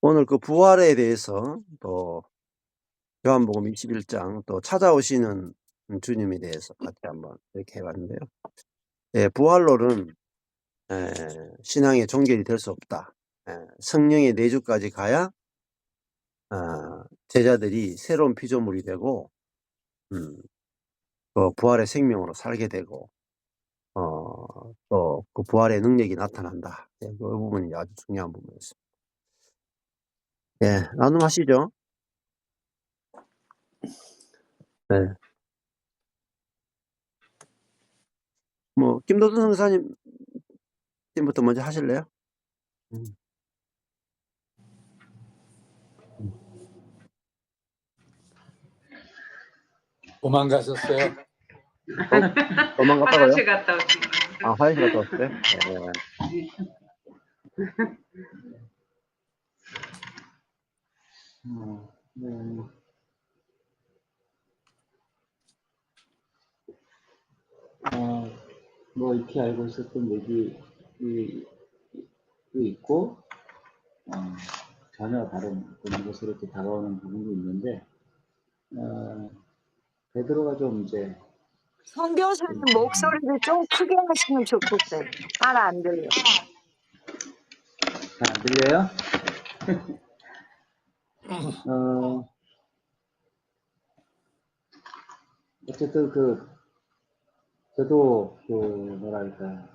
오늘 그 부활에 대해서 또 요한복음 21장 또 찾아오시는 주님에 대해서 같이 한번 이렇게 해 봤는데요. 예, 부활론은 신앙의 종결이 될 수 없다. 성령의 내주까지 가야 제자들이 새로운 피조물이 되고 그 부활의 생명으로 살게 되고 또 그 부활의 능력이 나타난다. 예, 그 부분이 아주 중요한 부분이었습니다. 예, 나눔하시죠. 네. 뭐 김도순 선사님 부터 먼저 하실래요? 도망가셨어요? 도망갔다고요? 화장실 갔다 오신 거예요? 화장실 갔다 왔어요? 네. 뭐 이렇게 알고 있었던 얘기도 있고 전혀 다른 그런 것으로 이렇게 다가오는 부분도 있는데 베드로가 좀 이제 선교사님 목소리를 좀 크게 하시면 좋겠어요. 잘 안 들려. 잘 안 들려요? 어쨌든 저도 뭐랄까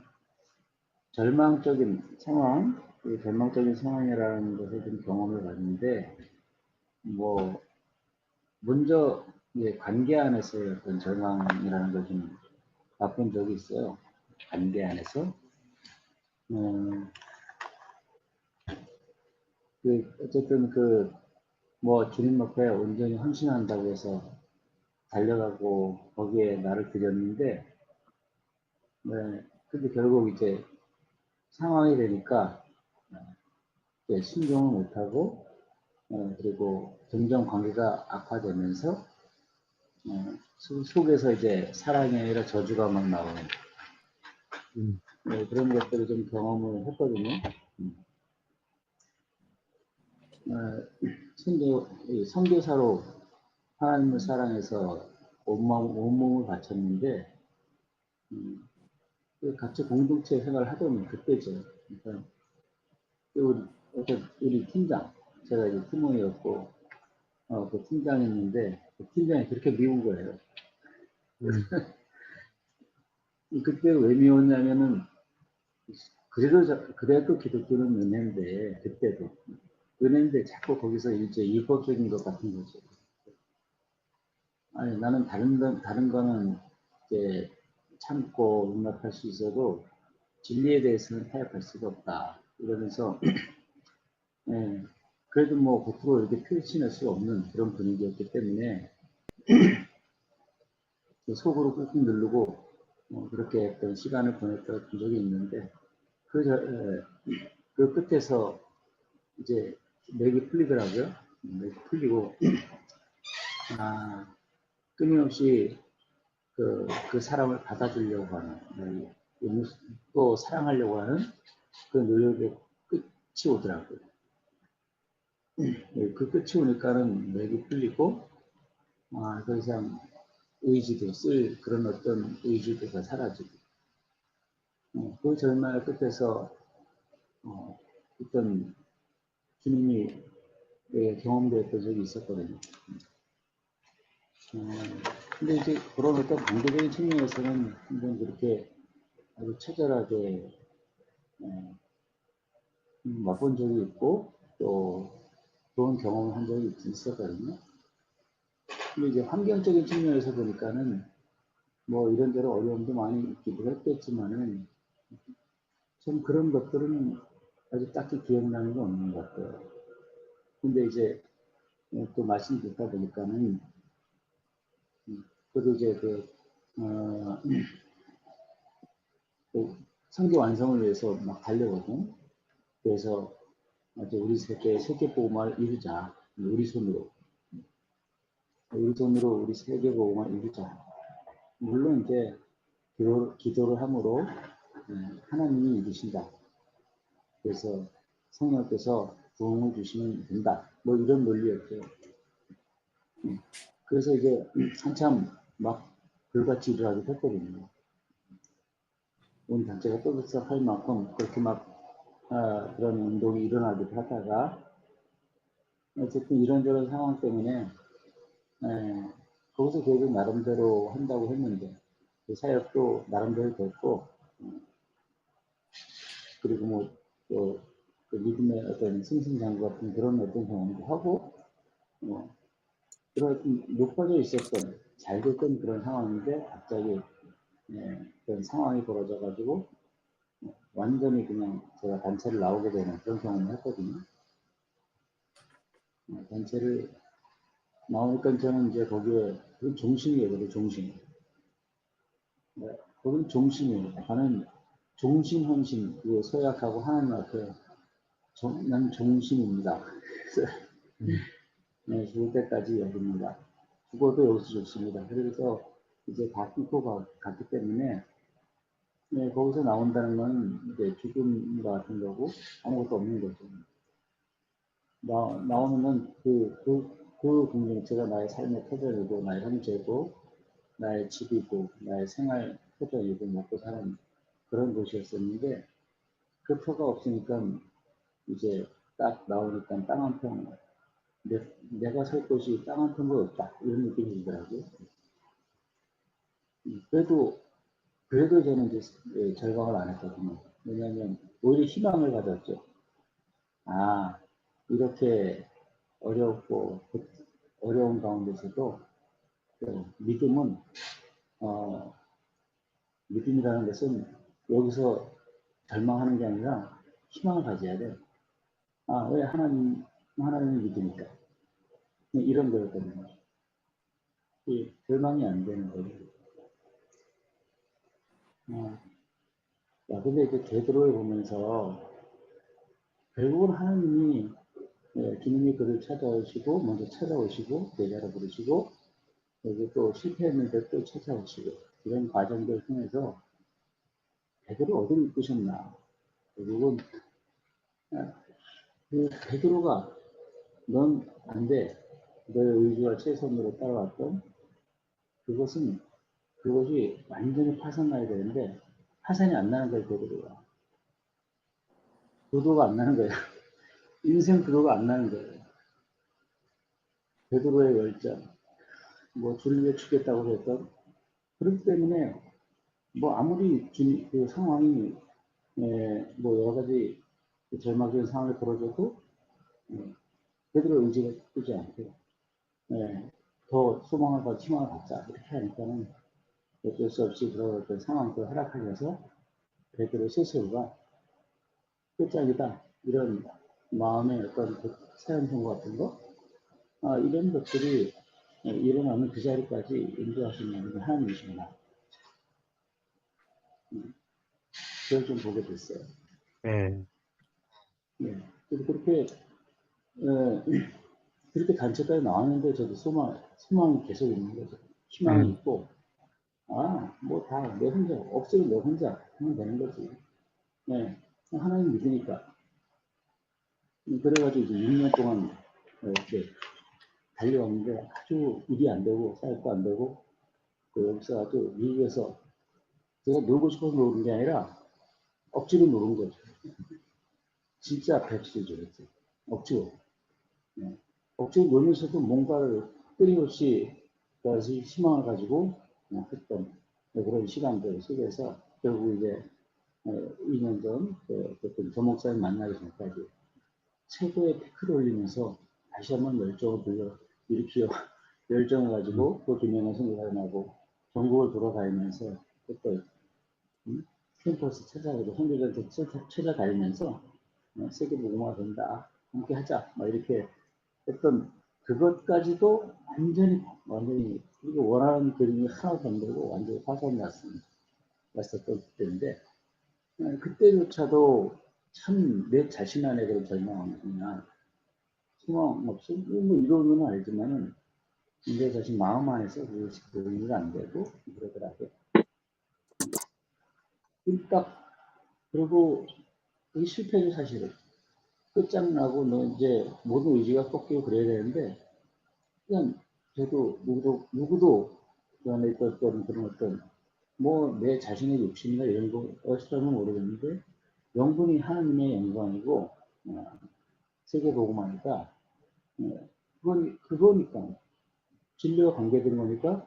절망적인 상황, 이 절망적인 상황이라는 것을 좀 경험을 봤는데 뭐 먼저 관계 안에서의 어떤 절망이라는 걸 좀 맛본 적이 있어요. 관계 안에서. 어쨌든 뭐 주님 앞에 온전히 헌신한다고 해서 달려가고 거기에 나를 들였는데, 근데 결국 이제 상황이 되니까 순종을 못하고, 그리고 점점 관계가 악화되면서 속에서 이제 사랑이 아니라 저주가 막 나오는 그런 것들을 좀 경험을 했거든요. 선교사로 하나님을 사랑해서 온몸을 바쳤는데 같이 공동체 생활을 하던 그때죠. 그러니까 우리 팀장, 제가 이제 팀원이었고 그 팀장이었는데 그 팀장이 그렇게 미운 거예요. 그때 왜 미웠냐면은 그래도 기독교는 은혜인데 그때도 은혜인데 자꾸 거기서 이제 율법적인 것 같은 거죠. 아니 나는 다른 거는 이제 참고 용납할 수 있어도 진리에 대해서는 타협할 수가 없다. 이러면서 그래도 뭐 겉으로 이렇게 표현할 수 없는 그런 분위기였기 때문에 속으로 꾹꾹 누르고 그렇게 어떤 시간을 보냈던 적이 있는데 그 끝에서 이제 맥이 풀리더라고요. 맥이 풀리고 끊임없이 그 사람을 받아주려고 하는 또 사랑하려고 하는 그 노력의 끝이 오더라고요. 그 끝이 오니까는 맥이 풀리고 더 이상 의지도 쓸 그런 어떤 의지도가 사라지고 그 절망의 끝에서 어떤 주님이 경험됐던 적이 있었거든요. 근데 이제 그런 어떤 관계적인 측면에서는 한번 그렇게 아주 처절하게 맛본 적이 있고 또 좋은 경험을 한 적이 있었거든요. 근데 이제 환경적인 측면에서 보니까는 뭐 이런저런 어려움도 많이 있기도 했겠지만은 좀 그런 것들은 아주 딱히 기억나는 게 없는 것 같아요. 근데 이제 또 말씀 듣다 보니까는 저도 이제 성교 완성을 위해서 막 달려거든. 그래서 이제 우리 세계 복음화를 이루자. 우리 손으로 우리 세계 복음화를 이루자. 물론 이제 기도를 함으로 하나님이 이루신다. 그래서 성령께서 부흥을 주시면 된다. 뭐 이런 논리였죠. 그래서 이제 한참 막 불같이 일을 하기도 했거든요. 온 단체가 떠들썩할 만큼 그렇게 막 그런 운동이 일어나기도 하다가 어쨌든 이런저런 상황 때문에 거기서 계속 나름대로 한다고 했는데 그 사역도 나름대로 됐고 그리고 뭐또 그 믿음의 어떤 승승장구 같은 그런 어떤 경험도 하고 그런 높아져 있었던 잘 됐던 그런 상황인데 갑자기 그런 상황이 벌어져 가지고 완전히 그냥 제가 단체를 나오게 되는 그런 경험을 했거든요. 단체를 나오니까 저는 이제 거기에 그 종신이에요, 그게 종신. 거기는 종신이에요. 나는 종신헌신, 그 서약하고 하나님 앞에 난 종신입니다. 그래서 죽을 때까지 여기입니다. 죽어도 여기서 죽습니다. 그래서 이제 다 끊고 갔기 때문에 거기서 나온다는 건 이제 죽음 같은 거고 아무것도 없는 거죠. 나오는 건 그 공동체가 나의 삶의 터전이고 나의 형제고 나의 집이고 나의 생활 터전이고 먹고 사는 그런 곳이었었는데 그 터가 없으니까 이제 딱 나오니까 땅 한 평, 내가 살 곳이 땅 한 평도 없다 이런 느낌이 들더라고요. 그래도 저는 이제 절망을 안 했거든요. 왜냐하면 오히려 희망을 가졌죠. 아, 이렇게 어렵고 어려운 가운데서도 믿음은 믿음이라는 것은 여기서 절망하는 게 아니라 희망을 가져야 돼. 아, 왜 하나님을 믿으니까 이런 거였거든요. 절망이 안 되는 거예요. 근데 이제 베드로를 보면서 결국은 하나님이 주님이 그를 찾아오시고 먼저 찾아오시고 제자로 부르시고 여기 또 실패했는데 또 찾아오시고 이런 과정들 통해서 베드로 어디를 이끄셨나 결국은 그 베드로가 넌 안 돼. 너의 의지와 최선으로 따라왔던 그것이 완전히 파산나야 되는데 파산이 안 나는 거예요. 베드로가 부도가 안 나는 거예요. 인생 부도가 안 나는 거예요. 베드로의 열정 주를 위해 죽겠다고 했던 그렇기 때문에 아무리 그 상황이 여러 가지 절망적인 상황이 벌어져도 베드로 의지가 끄지 않고 더 소망을 갖고 희망을 갖자 이렇게 하니까는 어쩔 수 없이 그런 어떤 상황도 허락하면서 베드로 스스로가 끝장이다 이런 마음의 어떤 그 사연성 같은 거 이런 것들이 일어나는 그 자리까지 인도하시는 게 하나님이십니다. 그걸 좀 보게 됐어요. 네. 그래서 그렇게 단체까지 나왔는데 저도 소망이 계속 있는 거죠. 희망이 있고 다 내 혼자 없으면 내 혼자 하면 되는 거지. 하나님 믿으니까. 그래가지고 이제 6년 동안 이렇게 달려왔는데 아주 일이 안 되고 사역도 안 되고 여기서 아주 미국에서 제가 놀고 싶어서 노는 게 아니라 억지로 노는 거죠. 진짜 백수죠. 억지로. 억지로 놀면서도 뭔가를 끊임없이 희망을 가지고 했던 그런 시간들 속에서 결국 이제 2년 전 어떤 조 목사님 만나기 전까지 최고의 피크를 올리면서 다시 한번 열정을 일으키어 열정을 가지고 또 김영호 선교사를 하고 전국을 돌아다니면서 또 캠퍼스 찾아가고 선교사한테 찾아다니면서 세계 복음화가 된다 함께 하자 막 이렇게 했던 그것까지도 완전히 그리고 원하는 그림이 하나도 안 되고 완전히 파산이 났었던 때인데 그때조차도 참 내 자신 안에 그런 절망이나 소망 없이 이러면 알지만은 내 자신 마음 안에서 그것이 이해가 안 되고 그러더라고요. 딱 그리고 그게 실패죠 사실은. 끝장나고 너 이제 모든 의지가 꺾이고 그래야 되는데 그냥 저도 누구도 그 안에 있었던 그런 어떤 뭐 내 자신의 욕심이나 이런 거 어쩌면 모르겠는데 영분이 하나님의 영광이고 세계 복음하니까 그거니까 진리와 관계된 거니까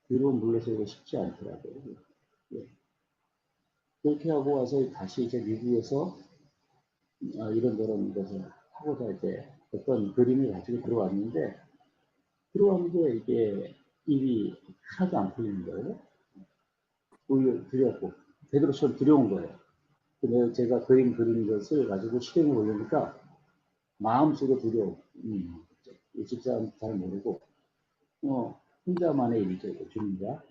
뒤로 물러서기가 쉽지 않더라고요. 예. 그렇게 하고 와서 다시 이제 미국에서 이런저런 것을 하고자 이제 어떤 그림을 가지고 들어왔는데 이게 일이 하나도 안 풀리는 거예요. 오히려 두렵고 되도록처럼 두려운 거예요. 근데 제가 그린 것을 가지고 실행해 보려니까 마음속에 두려움. 이 집사람 잘 모르고 혼자만의 일이죠. 주님과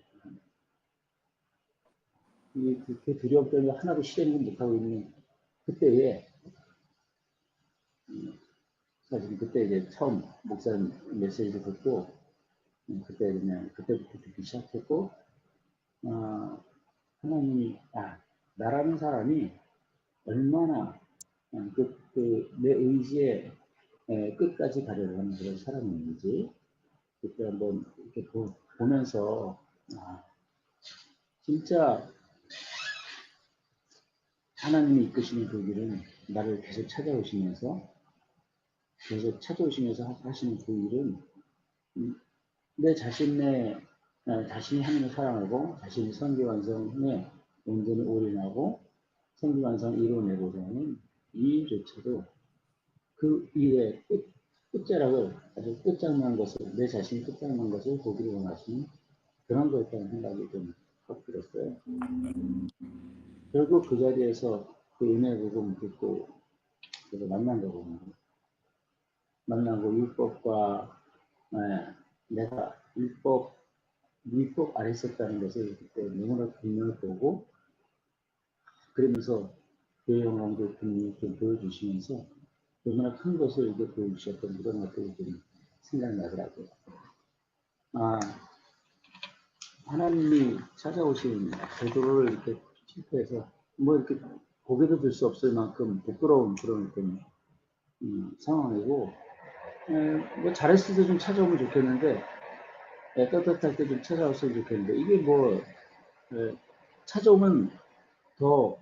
그 두려움 때문에 하나도 실행을 못하고 있는 그때에 사실 그때 이제 처음 목사님 메시지를 듣고 그때부터 듣기 시작했고 하나님이 나라는 사람이 얼마나 내 의지에 끝까지 가려고 하는 그런 사람인지 그때 한번 이렇게 보면서 진짜 하나님이 이끄시는 그 길은 나를 계속 찾아오시면서 하시는 그 일은 내 자신이 하나님을 사랑하고 자신이 성기 완성에 온전히 올인하고 성기 완성 이루어내고자 하는 이 일조차도 그 일의 끝자락을 아주 끝장난 것을 내 자신이 끝장난 것을 보기를 원하시는 그런 거였다는 생각이 좀 확 들었어요. 결국 그 자리에서 그 은혜 복음 듣고 그래서 만난 거거든요. 만나고 율법과 내가 율법 아래 있었다는 것을 그때 너무나 분명히 보고 그러면서 그 영광도 분명히 좀 보여주시면서 얼마나 큰 것을 이제 보여주셨던 그런 것들이 좀 생각나더라고요. 하나님이 찾아오신 베드로를 이렇게 실패해서 뭐 이렇게 고개도 들 수 없을 만큼 부끄러운 그런 어떤 상황이고 뭐 잘했을 때 좀 찾아오면 좋겠는데 떳떳할 때 좀 찾아왔으면 좋겠는데 이게 뭐 찾아오면 더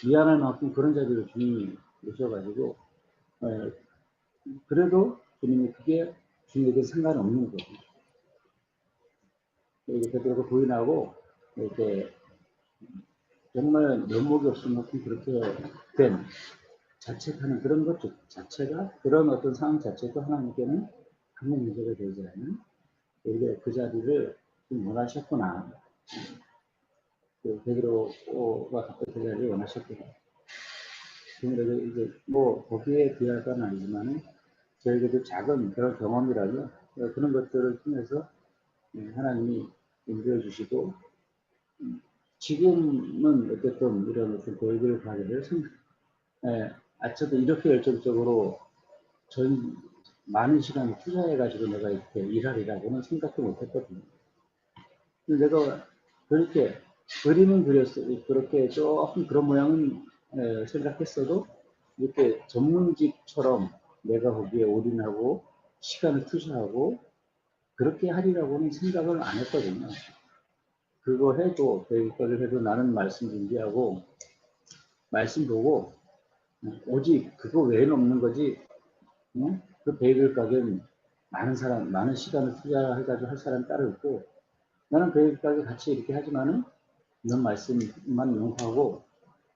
미안할 만큼 그런 자리를 주님이 오셔가지고 그래도 주님이 그게 주님에게 상관없는 거죠. 이렇게 베드로가 부인하고 이렇게 정말 면목이 없을 만큼 그렇게 된 자책하는 그런 것 자체가 그런 어떤 상황 자체도 하나님께는 아무 문제가 되지 않는 오히려 그 자리를 좀 원하셨구나. 베드로가 그 자리를 원하셨구나. 그래서 이제 뭐 거기에 비할 건 아니지만은 저에게도 작은 그런 경험이라면 그런 것들을 통해서 하나님이 인도해 주시고 지금은 어쨌든 이런 어떤 교육을 가기를 저도 이렇게 열정적으로 많은 시간을 투자해가지고 내가 이렇게 일하리라고는 생각도 못했거든요. 내가 그렇게 그림은 그렸어요. 그렇게 조금 그런 모양은 생각했어도 이렇게 전문직처럼 내가 거기에 올인하고 시간을 투자하고 그렇게 하리라고는 생각을 안 했거든요. 그거 해도 여기까지 해도 나는 말씀 준비하고 말씀 보고 오직 그거 외에는 없는 거지. 그 베이글 가게는 많은 시간을 투자해가지고 할 사람 따로 있고 나는 베이글 가게 같이 이렇게 하지만은 넌 말씀만 용하고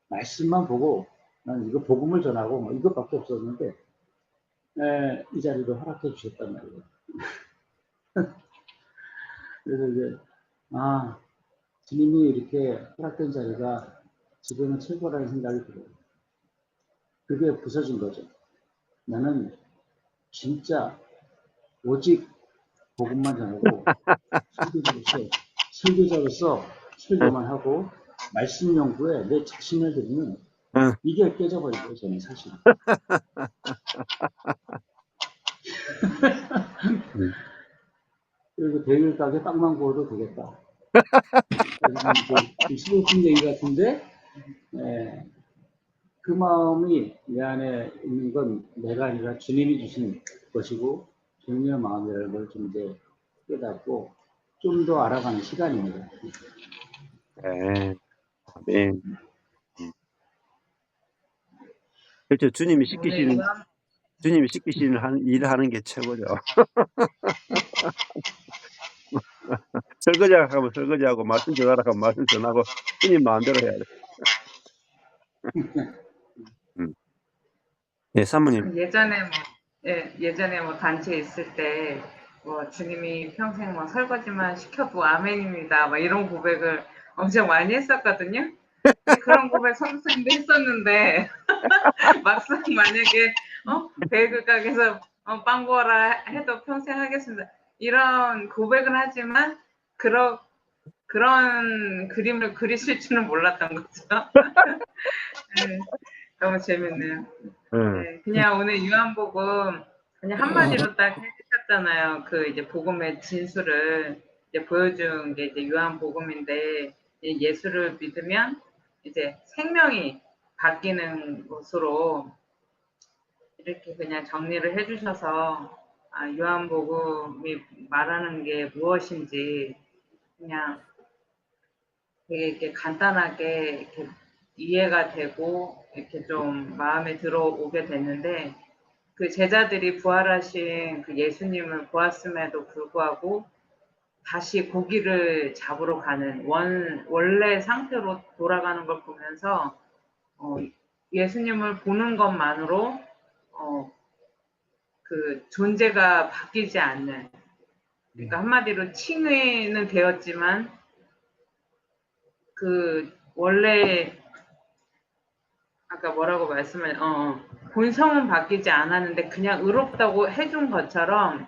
말씀만 보고 난 이거 복음을 전하고 뭐 이것밖에 없었는데 이 자리도 허락해 주셨단 말이에요. 그래서 이제 주님이 이렇게 허락된 자리가 지금은 최고라는 생각이 들어요. 그게 부서진 거죠. 나는 진짜 오직 복음만 전하고 설교자로서 설교만 하고 말씀 연구에 내 자신을 들이면 이게 깨져버리고요. 저는 사실. 그리고 베이글 가게 빵만 구워도 되겠다. 시골 얘기 같은데 그 마음이 내 안에 있는 건 내가 아니라 주님이 주신 것이고 주님의 마음이라는 걸 좀 이제 깨닫고 좀 더 알아가는 시간입니다. 네. 아멘. 그렇죠. 주님이 시키시는 일을 하는 게 최고죠. 설거지하라 하면 설거지하고 말씀 전하라 하면 말씀 전하고 주님 마음대로 해야 돼. 네, 사모님. 예전에 뭐 단체에 있을 때 뭐 주님이 평생 뭐 설거지만 시켜도 아멘입니다. 막 이런 고백을 엄청 많이 했었거든요. 근데 그런 고백 선생님도 했었는데 막상 만약에 베이글 가게에서 빵 구워라 해도 평생 하겠습니다. 이런 고백은 하지만 그런 그림을 그리실 줄은 몰랐던 거죠. 네, 너무 재밌네요. 네, 그냥 오늘 요한복음 그냥 한마디로 딱 해주셨잖아요. 그 이제 복음의 진수를 이제 보여준 게 이제 요한복음인데 예수를 믿으면 이제 생명이 바뀌는 것으로 이렇게 그냥 정리를 해주셔서 요한복음이 말하는 게 무엇인지 그냥 되게 이렇게 간단하게 이렇게 이해가 되고 이렇게 좀 마음에 들어오게 됐는데 그 제자들이 부활하신 그 예수님을 보았음에도 불구하고 다시 고기를 잡으러 가는 원래 상태로 돌아가는 걸 보면서 예수님을 보는 것만으로 그 존재가 바뀌지 않는 그러니까 한마디로 칭의는 되었지만 그 원래 아까 뭐라고 본성은 바뀌지 않았는데 그냥 의롭다고 해준 것처럼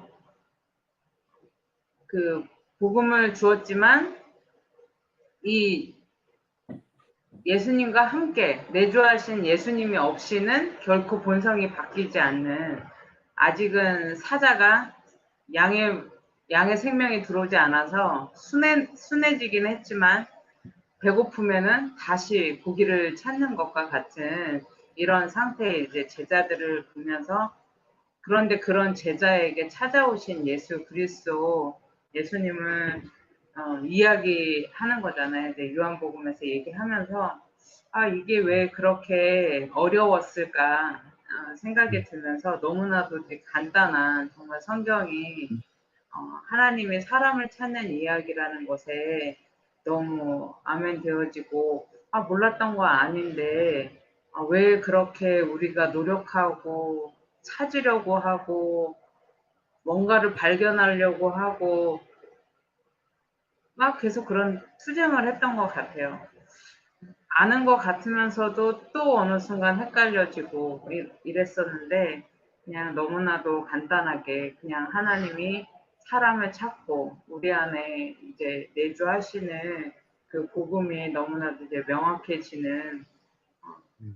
그 복음을 주었지만 이 예수님과 함께 내주하신 예수님이 없이는 결코 본성이 바뀌지 않는 아직은 사자가 양의 생명이 들어오지 않아서 순해지긴 했지만 배고프면은 다시 고기를 찾는 것과 같은 이런 상태의 이제 제자들을 보면서 그런데 그런 제자에게 찾아오신 예수 그리스도 예수님을 이야기하는 거잖아요. 이제 요한복음에서 얘기하면서 이게 왜 그렇게 어려웠을까 생각이 들면서 너무나도 되게 간단한 정말 성경이 하나님이 사람을 찾는 이야기라는 것에 너무 아멘 되어지고 몰랐던 거 아닌데 왜 그렇게 우리가 노력하고 찾으려고 하고 뭔가를 발견하려고 하고 막 계속 그런 투쟁을 했던 것 같아요. 아는 것 같으면서도 또 어느 순간 헷갈려지고 이랬었는데 그냥 너무나도 간단하게 그냥 하나님이 사람을 찾고 우리 안에 이제 내주하시는 그 복음이 너무나도 이제 명확해지는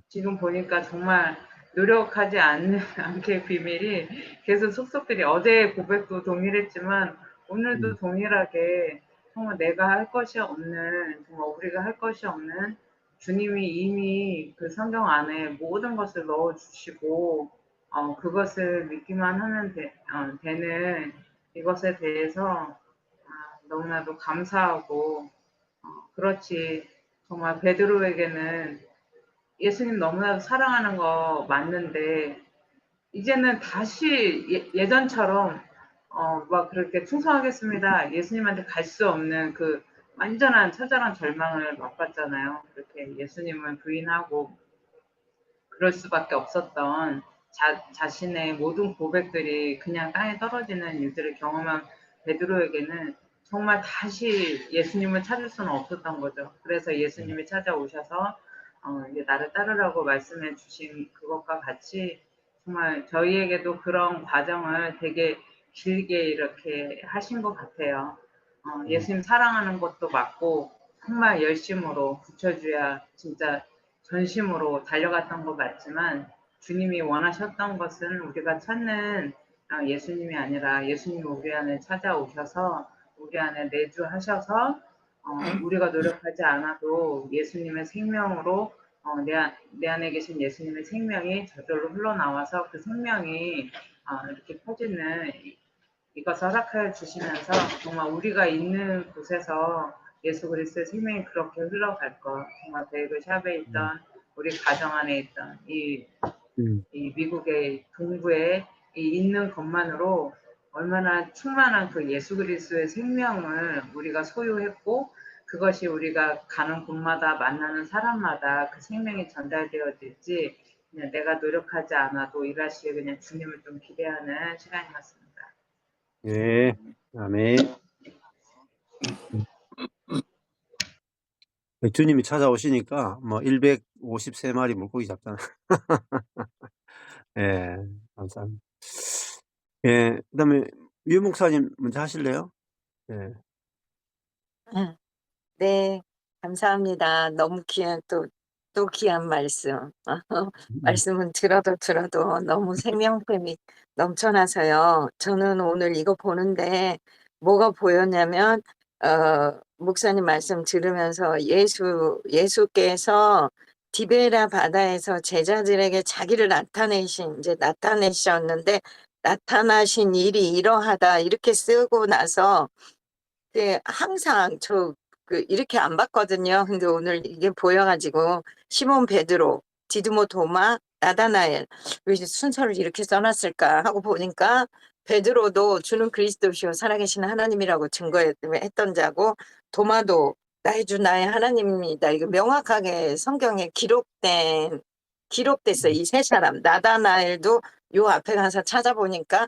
지금 보니까 정말 노력하지 않게 비밀이 계속 속속들이 어제 고백도 동일했지만 오늘도 동일하게 정말 내가 할 것이 없는 정말 우리가 할 것이 없는 주님이 이미 그 성경 안에 모든 것을 넣어주시고 그것을 믿기만 하면 되는 이것에 대해서 너무나도 감사하고 그렇지 정말 베드로에게는 예수님 너무나도 사랑하는 거 맞는데 이제는 다시 예전처럼 막 그렇게 충성하겠습니다. 예수님한테 갈 수 없는 그 완전한 처절한 절망을 맛봤잖아요. 그렇게 예수님을 부인하고 그럴 수밖에 없었던 자신의 모든 고백들이 그냥 땅에 떨어지는 일들을 경험한 베드로에게는 정말 다시 예수님을 찾을 수는 없었던 거죠. 그래서 예수님이 찾아오셔서 이제 나를 따르라고 말씀해 주신 그것과 같이 정말 저희에게도 그런 과정을 되게 길게 이렇게 하신 것 같아요. 예수님 사랑하는 것도 맞고 정말 열심으로 붙여줘야 진짜 전심으로 달려갔던 것 같지만 주님이 원하셨던 것은 우리가 찾는 예수님이 아니라 예수님이 우리 안에 찾아오셔서 우리 안에 내주하셔서 우리가 노력하지 않아도 예수님의 생명으로 내 안에 계신 예수님의 생명이 저절로 흘러나와서 그 생명이 이렇게 퍼지는 이것을 허락하여 주시면서 정말 우리가 있는 곳에서 예수 그리스도의 생명이 그렇게 흘러갈 것, 정말 베이글 샵에 있던 우리 가정 안에 있던 이 미국의 동부에 있는 것만으로 얼마나 충만한 그 예수 그리스도의 생명을 우리가 소유했고, 그것이 우리가 가는 곳마다 만나는 사람마다 그 생명이 전달되어질지 그냥 내가 노력하지 않아도 일하시에 그냥 주님을 좀 기대하는 시간인 것 같습니다. 예, 아멘. 주님이 찾아오시니까 뭐 153마리 물고기 잡잖아. 예, 감사합니다. 예, 그다음에 유 목사님 먼저 하실래요? 예. 네, 감사합니다. 너무 귀한 또 귀한 말씀. 말씀은 들어도 너무 생명샘이 넘쳐나서요. 저는 오늘 이거 보는데 뭐가 보였냐면 목사님 말씀 들으면서 예수께서 디베라 바다에서 제자들에게 자기를 나타내셨는데 나타나신 일이 이러하다 이렇게 쓰고 나서 항상 이렇게 안 봤거든요. 근데 오늘 이게 보여가지고 시몬 베드로, 디드모 도마, 나다나엘 왜 순서를 이렇게 써놨을까 하고 보니까 베드로도 주는 그리스도시요 살아계신 하나님이라고 증거했던 자고 도마도 나의 주 나의 하나님입니다. 이거 명확하게 성경에 기록됐어요. 이 세 사람 나다나엘도 요 앞에 가서 찾아보니까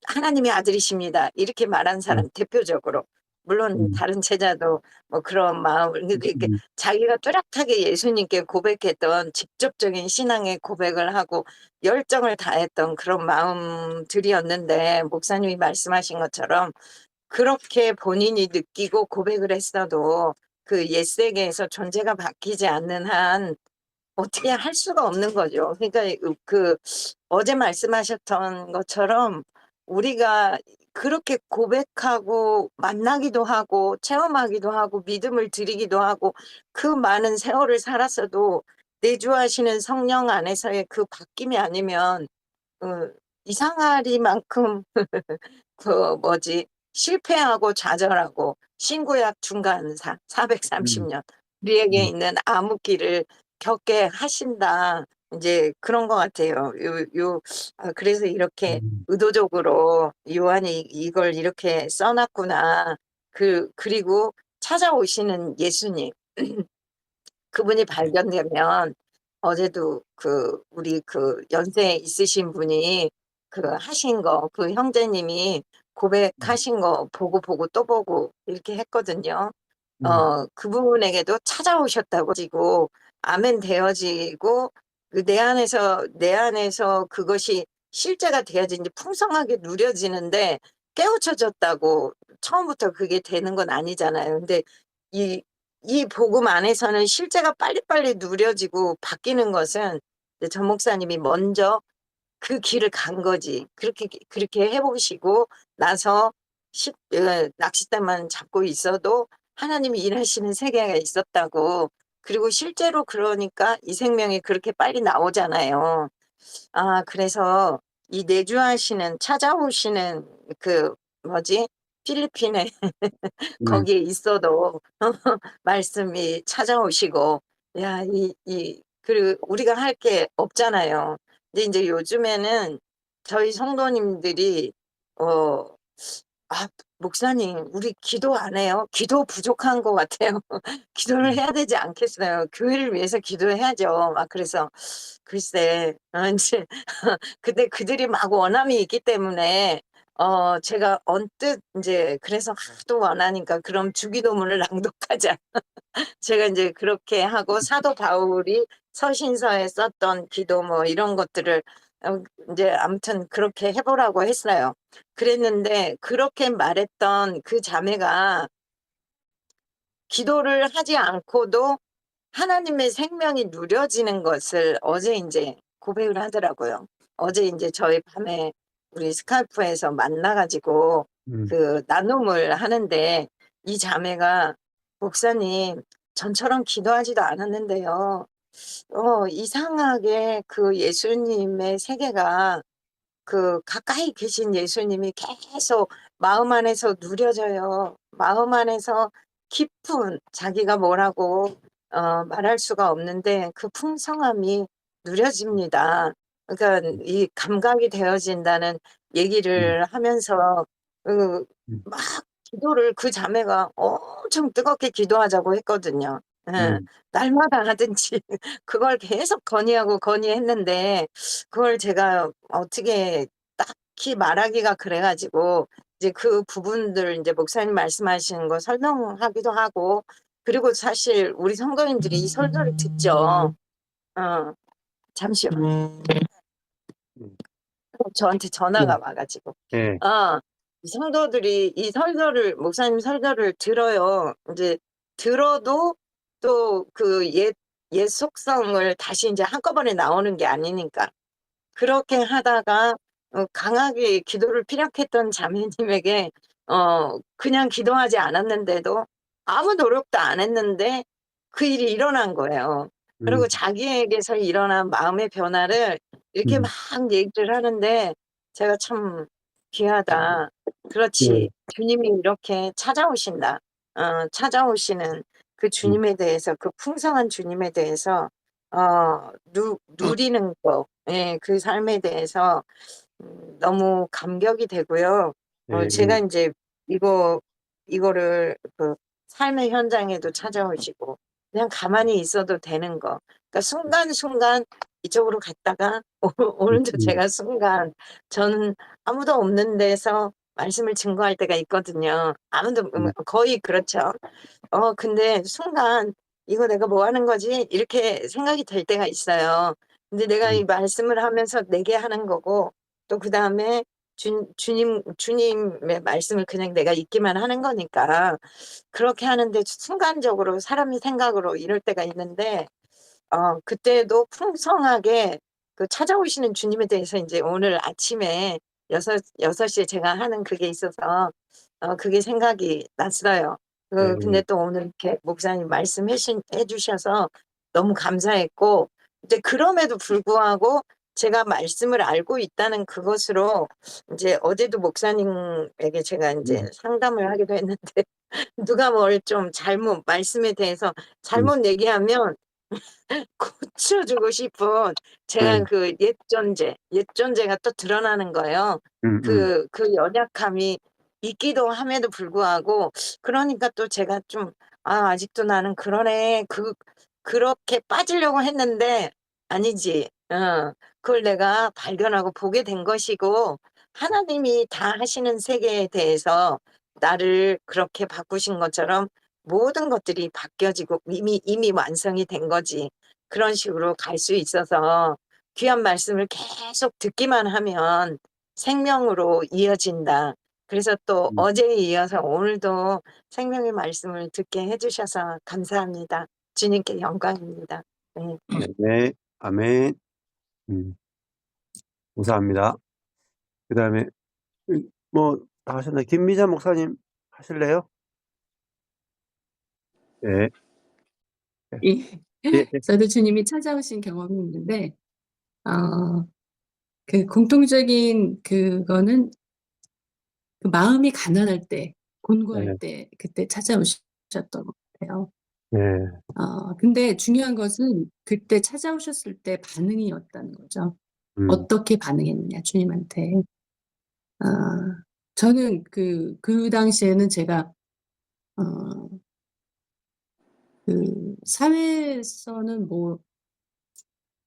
하나님의 아들이십니다. 이렇게 말한 사람 대표적으로. 물론 다른 제자도 뭐 그런 마음을 이렇게 자기가 뚜렷하게 예수님께 고백했던 직접적인 신앙의 고백을 하고 열정을 다했던 그런 마음들이었는데 목사님이 말씀하신 것처럼 그렇게 본인이 느끼고 고백을 했어도 그 옛세계에서 존재가 바뀌지 않는 한 어떻게 할 수가 없는 거죠. 그러니까 어제 말씀하셨던 것처럼 우리가 그렇게 고백하고 만나기도 하고 체험하기도 하고 믿음을 드리기도 하고 그 많은 세월을 살았어도 내주하시는 성령 안에서의 그 바뀜이 아니면 이상하리만큼 실패하고 좌절하고 신구약 중간사 430년 우리에게 있는 암흑기를 겪게 하신다. 이제 그런 것 같아요. 그래서 이렇게 의도적으로 요한이 이걸 이렇게 써놨구나. 그리고 찾아오시는 예수님. 그분이 발견되면 어제도 우리 연세 있으신 분이 하신 거, 형제님이 고백하신 거 보고 또 보고 이렇게 했거든요. 그분에게도 찾아오셨다고 지고 아멘 되어지고 내 안에서 그것이 실제가 되어진 이제 풍성하게 누려지는데 깨우쳐졌다고 처음부터 그게 되는 건 아니잖아요. 근데 이 복음 안에서는 실제가 빨리빨리 누려지고 바뀌는 것은 이제 전 목사님이 먼저 그 길을 간 거지. 그렇게 해보시고 나서 낚싯대만 잡고 있어도 하나님이 일하시는 세계가 있었다고. 그리고 실제로 그러니까 이 생명이 그렇게 빨리 나오잖아요. 그래서 이 찾아오시는 필리핀에 거기에 있어도 말씀이 찾아오시고, 그리고 우리가 할 게 없잖아요. 근데 이제 요즘에는 저희 성도님들이, 목사님, 우리 기도 안 해요? 기도 부족한 것 같아요. 기도를 해야 되지 않겠어요? 교회를 위해서 기도해야죠. 그래서, 글쎄, 이제, 근데 그들이 막 원함이 있기 때문에, 제가 언뜻 이제 그래서 하도 원하니까 그럼 주기도문을 낭독하자. 제가 이제 그렇게 하고 사도 바울이 서신서에 썼던 기도 뭐 이런 것들을 이제 아무튼 그렇게 해보라고 했어요. 그랬는데 그렇게 말했던 그 자매가 기도를 하지 않고도 하나님의 생명이 누려지는 것을 어제 이제 고백을 하더라고요. 어제 이제 저희 밤에 우리 스카이프에서 만나가지고 나눔을 하는데 이 자매가 목사님 전처럼 기도하지도 않았는데요. 이상하게 그 예수님의 세계가 그 가까이 계신 예수님이 계속 마음 안에서 누려져요. 마음 안에서 깊은 자기가 뭐라고 말할 수가 없는데 그 풍성함이 누려집니다. 그러니까 이 감각이 되어진다는 얘기를 하면서 그 막 기도를 그 자매가 엄청 뜨겁게 기도하자고 했거든요. 예. 날마다 하든지 그걸 계속 건의했는데 그걸 제가 어떻게 딱히 말하기가 그래 가지고 이제 그 부분들 이제 목사님 말씀하시는 거 설명하기도 하고 그리고 사실 우리 성도님들이 이 설교를 듣죠. 잠시만요. 저한테 전화가 와 가지고. 예. 이 성도들이 이 설교를 목사님 설교를 들어요. 이제 들어도 또 그 옛 속성을 다시 이제 한꺼번에 나오는 게 아니니까. 그렇게 하다가 강하게 기도를 피력했던 자매님에게 그냥 기도하지 않았는데도 아무 노력도 안 했는데 그 일이 일어난 거예요. 그리고 자기에게서 일어난 마음의 변화를 이렇게 막 얘기를 하는데 제가 참 귀하다. 그렇지. 주님이 이렇게 찾아오신다. 찾아오시는 그 주님에 대해서 그 풍성한 주님에 대해서 누리는 거, 예, 그 삶에 대해서 너무 감격이 되고요. 제가 이제 이거를 그 삶의 현장에도 찾아오시고 그냥 가만히 있어도 되는 거. 그러니까 순간순간 이쪽으로 갔다가 오늘도 제가 순간 저는 아무도 없는 데서 말씀을 증거할 때가 있거든요. 아무도 거의 그렇죠. 근데 순간 '이거 내가 뭐 하는 거지?' 이렇게 생각이 들 때가 있어요. 근데 내가 이 말씀을 하면서 내게 하는 거고 또 그다음에 주님의 말씀을 그냥 내가 읽기만 하는 거니까 그렇게 하는데 순간적으로 사람이 생각으로 이럴 때가 있는데 그때도 풍성하게 그 찾아오시는 주님에 대해서 인제 오늘 아침에 6시에 제가 하는 그게 있어서 그게 생각이 났어요. 근데 또 오늘 이렇게 목사님 해 주셔서 너무 감사했고 이제 그럼에도 불구하고 제가 말씀을 알고 있다는 그것으로 인제 어제도 목사님에게 제가 인제 상담을 하기도 했는데 누가 뭘 좀 잘못 말씀에 대해서 잘못 얘기하면 고쳐 주고 싶은 제가 그 옛 존재가 또 드러나는 거예요. 그 연약함이 있기도 함에도 불구하고 그러니까 또 제가 좀 '아 아직도 나는 그러네.' 그렇게 빠지려고 했는데 아니지. 그걸 내가 발견하고 보게 된 것이고 하나님이 다 하시는 세계에 대해서 나를 그렇게 바꾸신 것처럼 모든 것들이 바뀌어지고 이미 완성이 된 거지. 그런 식으로 갈 수 있어서 귀한 말씀을 계속 듣기만 하면 생명으로 이어진다. 그래서 또 어제에 이어서 오늘도 생명의 말씀을 듣게 해 주셔서 감사합니다. 주님께 영광입니다. 네. 네. 아멘. 감사합니다. 그다음에 뭐 다 하셨나요? 김미자 목사님 하실래요? 네. 예. 예. 저도 주님이 찾아오신 경험이 있는데 그 공통적인 그거는 그 마음이 가난할 때, 곤고할 네. 때 그때 찾아오셨던 것 같아요. 네. 근데 중요한 것은 그때 찾아오셨을 때 반응이었다는 거죠. 어떻게 반응했느냐 주님한테. 저는 그 당시에는 제가 그 사회에서는 뭐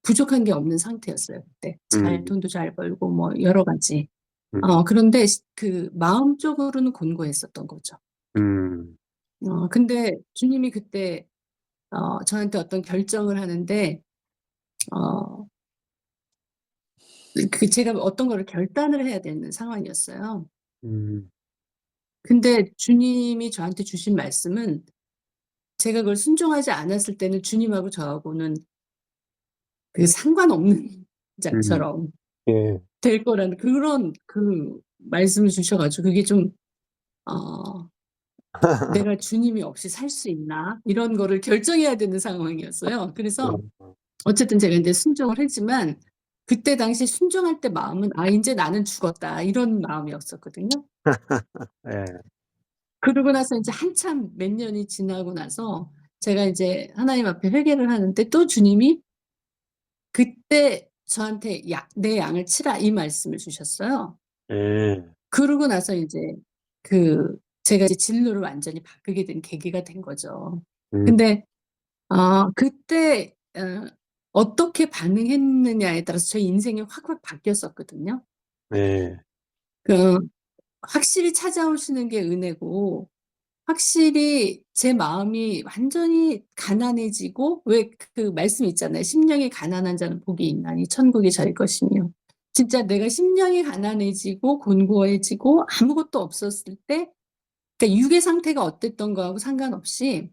부족한 게 없는 상태였어요 그때. 돈도 잘 벌고 뭐 여러 가지. 그런데 그 마음적으로는 곤고했었던 거죠. 근데 주님이 그때 저한테 어떤 결정을 하는데 제가 어떤 거를 결단을 해야 되는 상황이었어요. 근데 주님이 저한테 주신 말씀은 제가 그걸 순종하지 않았을 때는 주님하고 저하고는 그 상관없는 자처럼 예. 될 거라는 그런 그 말씀을 주셔 가지고 그게 좀 내가 주님이 없이 살 수 있나? 이런 거를 결정해야 되는 상황이었어요. 그래서 어쨌든 제가 인제 순종을 했지만 그때 당시 순종할 때 마음은 '아 인제 나는 죽었다.' 이런 마음이었었거든요. 예. 그러고 나서 인제 한참 몇 년이 지나고 나서 제가 이제 하나님 앞에 회개를 하는데 또 주님이 그때 저한테 "내 양을 치라." 이 말씀을 주셨어요. 예. 그러고 나서 인제 제가 이제 진로를 완전히 바꾸게 된 계기가 된 거죠. 음. 근데 그때 어떻게 반응했느냐에 따라서 저희 인생이 확확 바뀌었었거든요. 네. 그 확실히 찾아오시는 게 은혜고 확실히 제 마음이 완전히 가난해지고 왜 그 말씀 있잖아요. "심령이 가난한 자는 복이 있나니 천국이 저희 것이며." 진짜 내가 심령이 가난해지고 곤고해지고 아무것도 없었을 때 그러니까 육의 상태가 어땠던 거하고 상관없이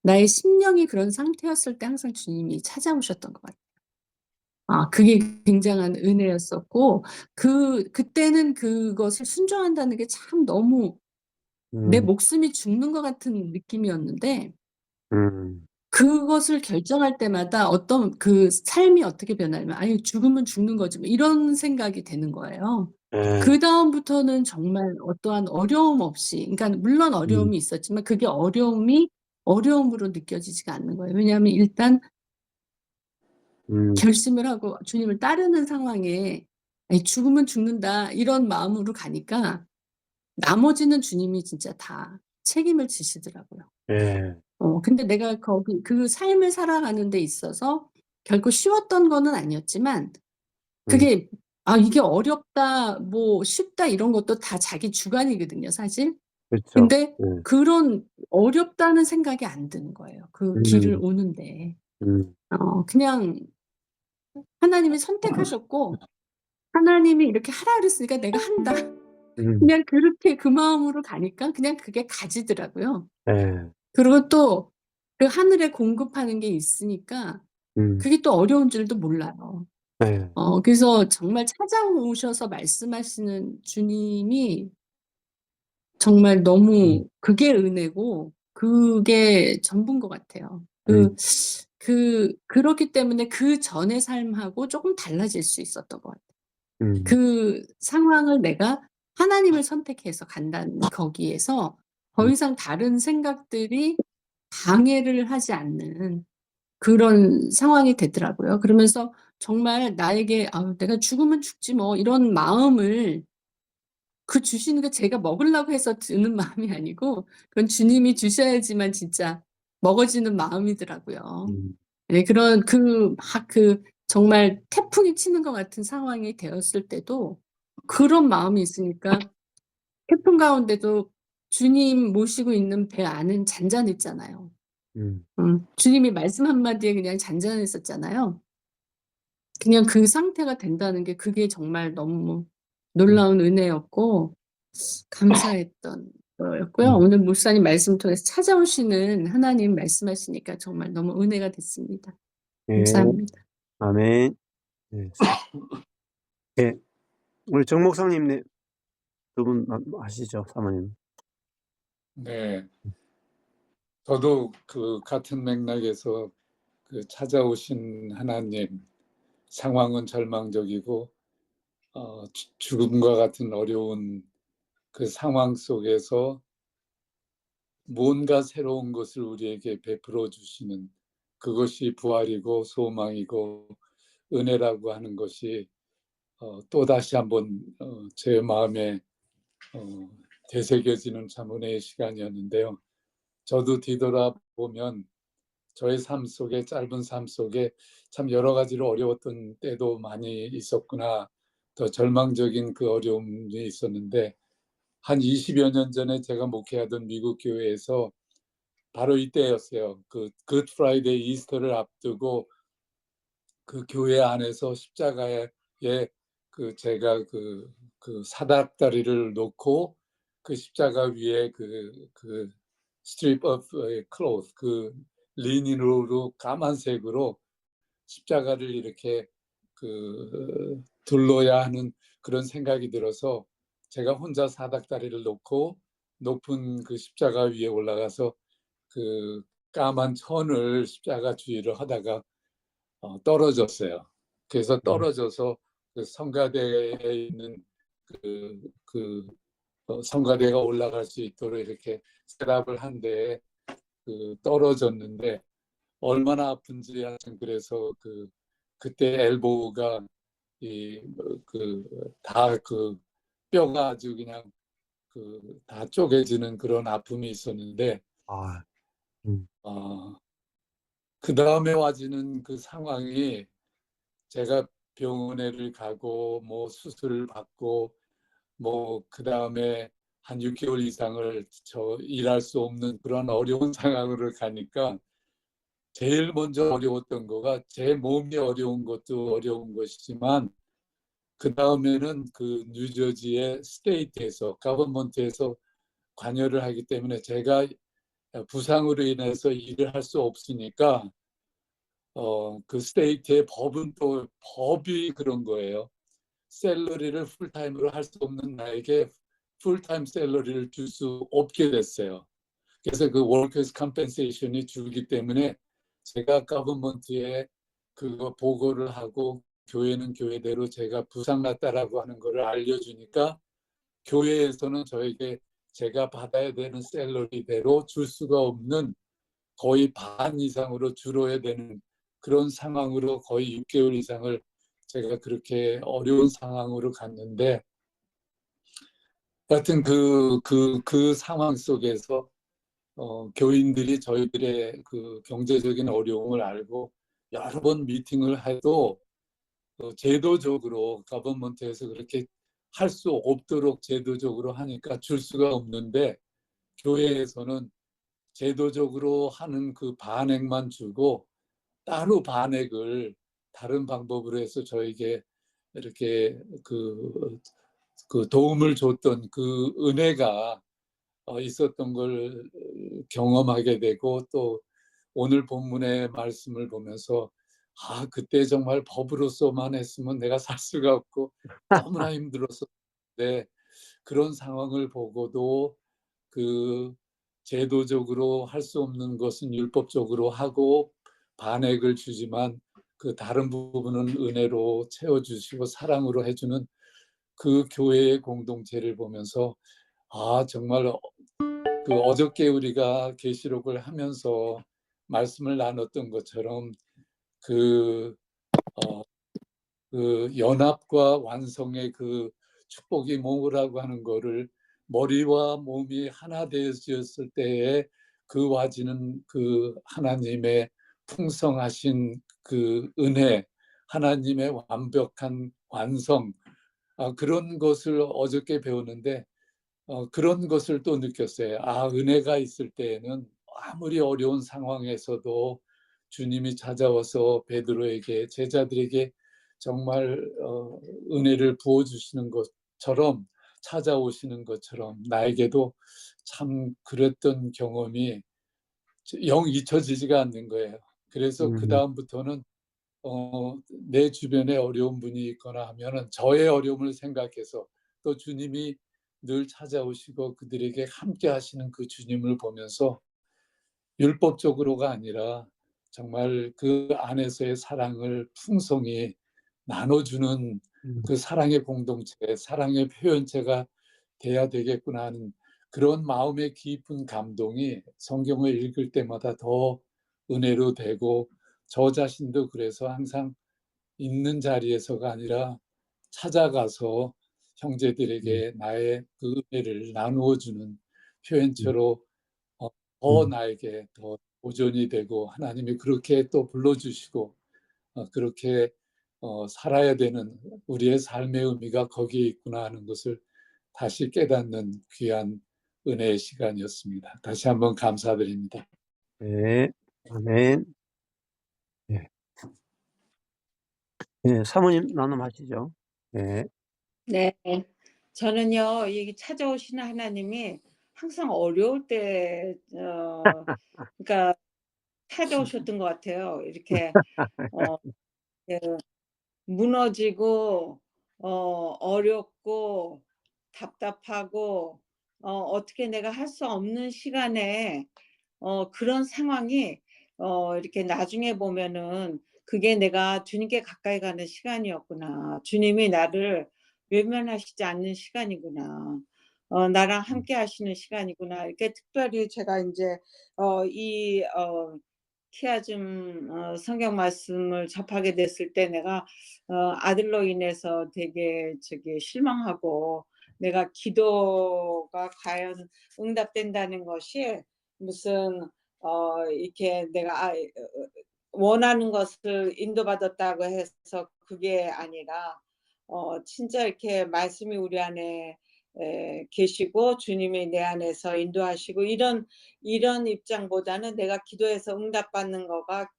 나의 심령이 그런 상태였을 때 항상 주님이 찾아오셨던 것 같아요. 그게 굉장한 은혜였었고 그때는 그것을 순종한다는 게 참 너무 내 음. 목숨이 죽는 것 같은 느낌이었는데 음. 그것을 결정할 때마다 어떤 그 삶이 어떻게 변하냐면 '아유 죽으면 죽는 거지.' 뭐 이런 생각이 되는 거예요. 예. 그다음부터는 정말 어떠한 어려움 없이 그러니까 물론 음. 어려움이 있었지만 그게 어려움이 어려움으로 느껴지지가 않는 거예요. 왜냐하면 일단 음. 결심을 하고 주님을 따르는 상황에 '아이 죽으면 죽는다.' 이런 마음으로 가니까 나머지는 주님이 진짜 다 책임을 지시더라고요. 예. 근데 내가 거기 그 삶을 살아가는 데 있어서 결코 쉬웠던 거는 아니었지만 음. 그게 이게 어렵다 뭐 쉽다 이런 것도 다 자기 주관이거든요 사실. 그렇죠. 근데 예. 그런 어렵다는 생각이 안 드는 거예요 그 길을 음. 오는데. 음. 그냥 하나님이 선택하셨고 하나님이 이렇게 하라 그랬으니까 내가 한다. 음. 그냥 그렇게 그 마음으로 가니까 그냥 그게 가지더라고요. 예. 그리고 또 그 하늘에 공급하는 게 있으니까 음. 그게 또 어려운 줄도 몰라요. 예. 그래서 정말 찾아오셔서 말씀하시는 주님이 정말 음. 너무 그게 은혜고 그게 전부인 것 같아요. 음. 그렇기 때문에 그전의 삶하고 쪼금 달라질 수 있었던 것 같아요. 음. 그 상황을 내가 하나님을 선택해서 간다는 거기에서 더 음. 이상 다른 생각들이 방해를 하지 않는 그런 상황이 되더라고요. 그러면서 정말 나에게 '아우 내가 죽으면 죽지 뭐.' 이런 마음을 그 주시는 게 제가 먹으려고 해서 드는 마음이 아니고 그건 주님이 주셔야지만 진짜 먹어지는 마음이더라고요. 음. 예 그런 정말 태풍이 치는 것 같은 상황이 되었을 때도 그런 마음이 있으니까 태풍 가운데도 주님 모시고 있는 배 안은 잔잔했잖아요. 음. 주님이 말씀 한마디에 그냥 잔잔했었잖아요. 그냥 그 상태가 된다는 게 그게 정말 너무 음. 놀라운 은혜였고 감사했던 거였고요. 음. 오늘 목사님 말씀 통해서 찾아오시는 하나님 말씀하시니까 정말 너무 은혜가 됐습니다. 예. 감사합니다. 아멘. 예. 예. 우리 정 목사님 네 두 분 아시죠? 사모님. 네. 저도 그 같은 맥락에서 그 찾아오신 하나님, 상황은 절망적이고 죽음과 같은 어려운 그 상황 속에서 뭔가 새로운 것을 우리에게 베풀어 주시는 그것이 부활이고 소망이고 은혜라고 하는 것이 또다시 한번 제 마음에 되새겨지는 참 은혜의 시간이었는데요. 저도 뒤돌아보면 저의 삶 속에, 짧은 삶 속에 참 여러 가지로 어려웠던 때도 많이 있었구나. 더 절망적인 그 어려움이 있었는데 한 20여 년 전에 제가 목회하던 미국 교회에서 바로 이때였어요. 그 굿 프라이데이 이스터를 앞두고 그 교회 안에서 십자가에 제가 그 사닥다리를 놓고 그 십자가 위에 그 strip of cloth 그 리닌으로 까만색으로 십자가를 이렇게 둘러야 하는 그런 생각이 들어서 제가 혼자 사닥다리를 놓고 높은 그 십자가 위에 올라가서 그 까만 천을 십자가 주의를 하다가 떨어졌어요. 그래서 떨어져서 그 성가대에 있는 그 성가대가 올라갈 수 있도록 이렇게 셋업을 한 데에 떨어졌는데 얼마나 아픈지 하여튼 그래서 그때 엘보우가 다 뼈가 아주 그냥 다 쪼개지는 그런 아픔이 있었는데 아, 그 다음에 와지는 그 상황이 제가 병원에를 가고 뭐 수술을 받고 뭐 그 다음에 한 6개월 이상을 일할 수 없는 그런 어려운 상황으로 가니까 제일 먼저 어려웠던 거가 제 몸이 어려운 것도 어려운 것이지만 그 다음에는 그 뉴저지의 스테이트에서 가버먼트에서 관여를 하기 때문에 제가 부상으로 인해서 일을 할 수 없으니까 그 스테이트의 법은 또 법이 그런 거예요. 샐러리를 풀타임으로 할 수 없는 나에게 풀타임 샐러리를 줄 수 없게 됐어요. 그래서 그 워커스 컴펜세이션이 줄기 때문에 제가 가버먼트에 그거 보고를 하고 교회는 교회대로 제가 부상 났다라고 하는 거를 알려주니까 교회에서는 저에게 제가 받아야 되는 샐러리대로 줄 수가 없는 거의 반 이상으로 줄어야 되는 그런 상황으로 거의 6개월 이상을 제가 그렇게 어려운 상황으로 갔는데 하여튼 그 상황 속에서 교인들이 저희들의 그 경제적인 어려움을 알고 여러 번 미팅을 해도 제도적으로 가버먼트에서 그렇게 할 수 없도록 제도적으로 하니까 줄 수가 없는데 교회에서는 제도적으로 하는 그 반액만 주고 따로 반액을 다른 방법으로 해서 저에게 이렇게 그 도움을 줬던 그 은혜가 있었던 걸 경험하게 되고 또 오늘 본문의 말씀을 보면서 그때 정말 법으로서만 했으면 내가 살 수가 없고 너무나 힘들었었는데 그런 상황을 보고도 그 제도적으로 할 수 없는 것은 율법적으로 하고 반액을 주지만 그 다른 부분은 은혜로 채워주시고 사랑으로 해주는 그 교회의 공동체를 보면서 정말 그 어저께 우리가 계시록을 하면서 말씀을 나눴던 것처럼 그 연합과 완성의 그 축복이 뭐라고 하는 거를 머리와 몸이 하나 되어졌을 때에 그 와지는 그 하나님의 풍성하신 그 은혜, 하나님의 완벽한 완성, 그런 것을 어저께 배우는데 그런 것을 또 느꼈어요. 은혜가 있을 때에는 아무리 어려운 상황에서도 주님이 찾아와서 베드로에게 제자들에게 정말 은혜를 부어주시는 것처럼 찾아오시는 것처럼 나에게도 참 그랬던 경험이 영 잊혀지지가 않는 거예요. 그래서 그 다음부터는 내 주변에 어려운 분이 있거나 하면은 저의 어려움을 생각해서 또 주님이 늘 찾아오시고 그들에게 함께 하시는 그 주님을 보면서 율법적으로가 아니라 정말 그 안에서의 사랑을 풍성히 나눠주는 그 사랑의 공동체, 사랑의 표현체가 돼야 되겠구나 하는 그런 마음의 깊은 감동이 성경을 읽을 때마다 더 은혜로 되고 저 자신도 그래서 항상 있는 자리에서가 아니라 찾아가서 형제들에게 나의 그 은혜를 나누어 주는 표현처로 더 나에게 더 보존이 되고 하나님이 그렇게 또 불러주시고 그렇게 살아야 되는 우리의 삶의 의미가 거기에 있구나 하는 것을 다시 깨닫는 귀한 은혜의 시간이었습니다. 다시 한번 감사드립니다. 네, 아멘. 네. 네, 사모님 나눔하시죠. 네. 네. 저는요, 이 찾아오시는 하나님이 항상 어려울 때, 그러니까 찾아오셨던 것 같아요. 이렇게, 그 무너지고, 어렵고, 답답하고, 어떻게 내가 할 수 없는 시간에 그런 상황이 이렇게 나중에 보면은 그게 내가 주님께 가까이 가는 시간이었구나. 주님이 나를 외면하시지 않는 시간이구나. 나랑 함께 하시는 시간이구나. 이렇게 특별히 제가 인제 이 키아즘 성경 말씀을 접하게 됐을 때 내가 아들로 인해서 되게 실망하고, 내가 기도가 과연 응답된다는 것이 무슨 이렇게 내가 원하는 것을 인도받았다고 해서 그게 아니라 진짜 이렇게 말씀이 우리 안에 계시고 주님이 내 안에서 인도하시고, 이런 입장보다는 내가 기도해서 응답받는 거가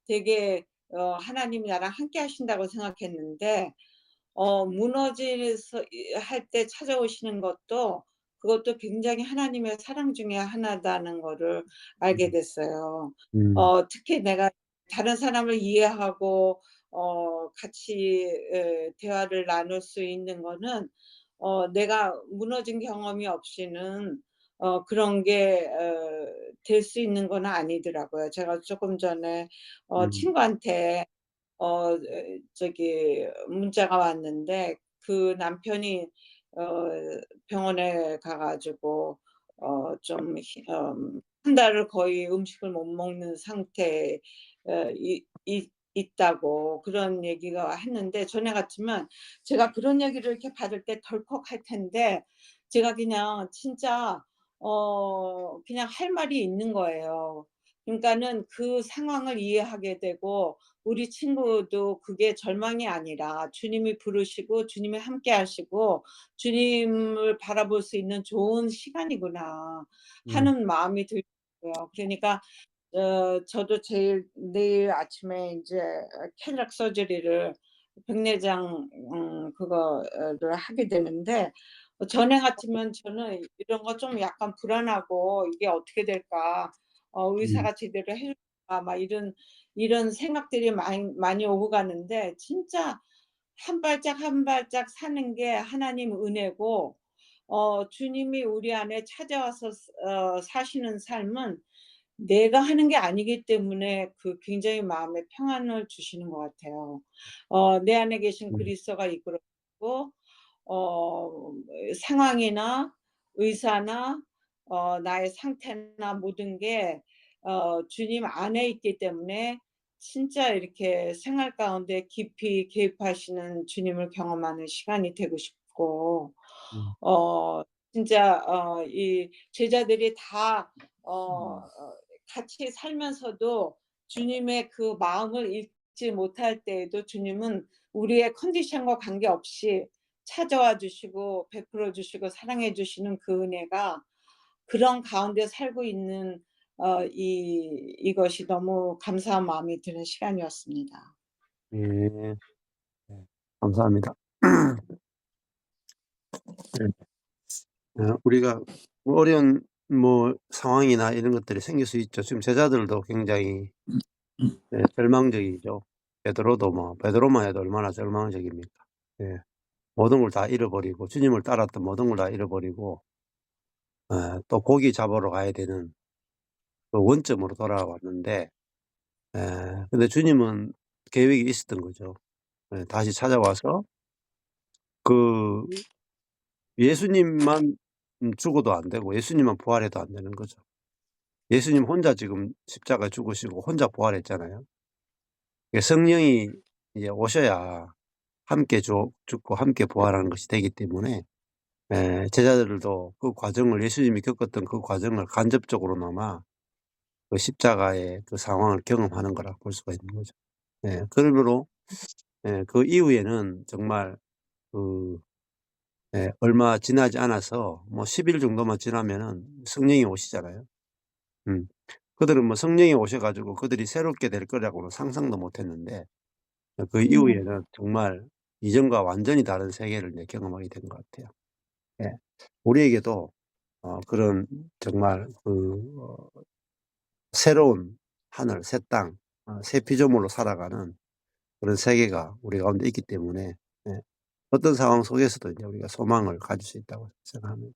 되게 하나님이 나랑 함께 하신다고 생각했는데, 무너져서 할 때 찾아오시는 것도, 그것도 굉장히 하나님의 사랑 중에 하나다는 거를 알게 됐어요. 특히 내가 다른 사람을 이해하고 같이 대화를 나눌 수 있는 거는 내가 무너진 경험이 없이는 그런 게 될 수 있는 건 아니더라고요. 제가 조금 전에 음. 친구한테 문자가 왔는데, 그 남편이 병원에 가 가지고 좀 한 달을 거의 음식을 못 먹는 상태에 있다고 그런 얘기가 했는데, 전에 같으면 제가 그런 얘기를 이렇게 받을 때 덜컥할 텐데, 제가 그냥 진짜 그냥 할 말이 있는 거예요. 그러니까는 그 상황을 이해하게 되고, 우리 친구도 그게 절망이 아니라 주님이 부르시고 주님이 함께 하시고 주님을 바라볼 수 있는 좋은 시간이구나 음. 하는 마음이 들고요. 그러니까 저도 제일 내일 아침에 인제 캐tarac트 서저리를, 백내장 그거를 하게 되는데, 전에 같으면 저는 이런 거 좀 약간 불안하고 '이게 어떻게 될까? 음. 의사가 제대로 해 줄까?' 막 이런 생각들이 많이 오고 가는데, 진짜 한 발짝 한 발짝 사는 게 하나님 은혜고, 주님이 우리 안에 찾아와서 사시는 삶은 내가 하는 게 아니기 때문에 그 굉장히 마음에 평안을 주시는 것 같아요. 내 안에 계신 음. 그리스도가 이끌어주고, 어 상황이나 의사나 나의 상태나 모든 게 주님 안에 있기 때문에 진짜 이렇게 생활 가운데 깊이 개입하시는 주님을 경험하는 시간이 되고 싶고, 음. 어 진짜 이 제자들이 다 같이 살면서도 주님의 그 마음을 읽지 못할 때에도 주님은 우리의 컨디션과 관계없이 찾아와 주시고 베풀어 주시고 사랑해 주시는 그 은혜가, 그런 가운데 살고 있는 이것이 너무 감사한 마음이 드는 시간이었습니다. 예. 네. 감사합니다. 네. 우리가 뭐 어려운 뭐 상황이나 이런 것들이 생길 수 있죠. 지금 제자들도 굉장히 절망적이죠. 베드로만 해도 얼마나 절망적입니까. 예. 모든 걸 다 잃어버리고 주님을 따랐던 모든 걸 다 잃어버리고 또 고기 잡으러 가야 되는 그 원점으로 돌아왔는데, 근데 주님은 계획이 있었던 거죠. 다시 찾아와서 그 예수님만 죽어도 안 되고 예수님만 부활해도 안 되는 거죠. 예수님 혼자 지금 십자가에 죽으시고 혼자 부활했잖아요. 성령이 이제 오셔야 함께 죽고 함께 부활하는 것이 되기 때문에 제자들도 그 과정을, 예수님이 겪었던 그 과정을 간접적으로나마 그 십자가의 그 상황을 경험하는 거라 볼 수가 있는 거죠. 그러므로 그 이후에는 정말 그 얼마 지나지 않아서 뭐 10일 정도만 지나면은 성령이 오시잖아요. 음. 그들은 뭐 성령이 오셔 가지고 그들이 새롭게 될 거라고는 상상도 못 했는데, 그 이후에는 정말 이전과 완전히 다른 세계를 이제 경험하게 된 것 같아요. 예. 우리에게도 그런 정말 새로운 하늘, 새 땅, 새 피조물로 살아가는 그런 세계가 우리 가운데 있기 때문에 어떤 상황 속에서도 이제 우리가 소망을 가질 수 있다고 생각합니다.